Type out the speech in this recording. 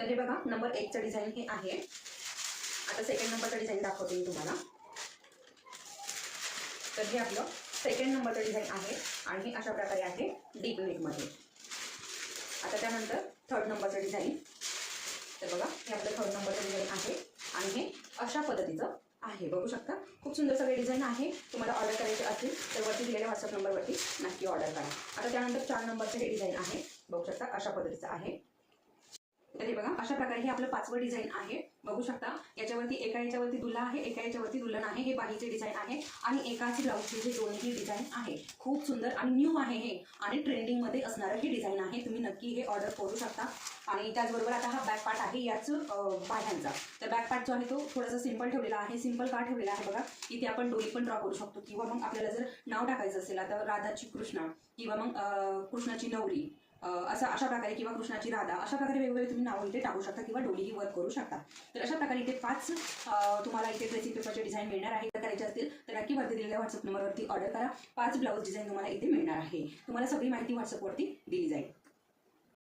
तर हे बघा नंबर 1चं डिझाईन हे आहे। आता सेकंड नंबरचं डिझाईन दाखवते मी तुम्हाला। तर हे आपलं सेकंड नंबरचं डिझाईन आहे आणि हे अशा प्रकारे आहे डीप नेकमध्ये। आता त्यानंतर थर्ड नंबरचं डिझाईन। तर बघा हे आपलं थर्ड नंबरचं डिझाईन आहे आणि हे अशा पद्धतीचं आहे, बघू शकता। खूप सुंदर सगळे डिझाईन आहे। तुम्हाला ऑर्डर करायचे असेल तर वरती दिलेल्या व्हॉट्सअप नंबरवरती नक्की ऑर्डर करा। आता त्यानंतर 4 नंबरचं हे डिझाईन आहे, बघू शकता अशा पद्धतीचं आहे। तर हे बघा अशा प्रकारे हे आपलं 5वं डिझाईन आहे, बघू शकता। याच्यावरती एका याच्यावरती दुल्हा आहे, एका याच्यावरती दुल्हन आहे। हे बाहीचे डिझाईन आहे आणि एकाच ब्लाऊजचे हे दोन्ही डिझाईन आहे। खूप सुंदर आणि न्यू आहे हे आणि ट्रेंडिंगमध्ये असणारं हे डिझाईन आहे। तुम्ही नक्की हे ऑर्डर करू शकता। आणि त्याचबरोबर आता हा बॅक पार्ट आहे याच बाह्यांचा। तर बॅक पार्ट जो आहे तो थोडासा सिंपल ठेवलेला आहे। सिंपल का ठेवलेला आहे बघा, इथे आपण डोली पण ड्रॉ करू शकतो किंवा मग आपल्याला जर नाव टाकायचं असेल, आता राधाची कृष्णा किंवा मग कृष्णाची नवरी अशा प्रकारे किंवा कृष्णाची राधा, अशा प्रकारे वेगवेगळे तुम्ही नाव इथे टाकू शकता किंवा डोलीही वर्क करू शकता। तर अशा प्रकारे इथे 5 तुम्हाला इथे ड्रेसिंग पेपरचे डिझाईन मिळणार आहे। जर करायचे असतील तर नक्की वरती दिलेल्या व्हॉट्सअप नंबरवरती ऑर्डर करा। 5 ब्लाऊज डिझाईन तुम्हाला इथे मिळणार आहे। तुम्हाला सगळी माहिती व्हॉट्सअपवरती दिली जाईल।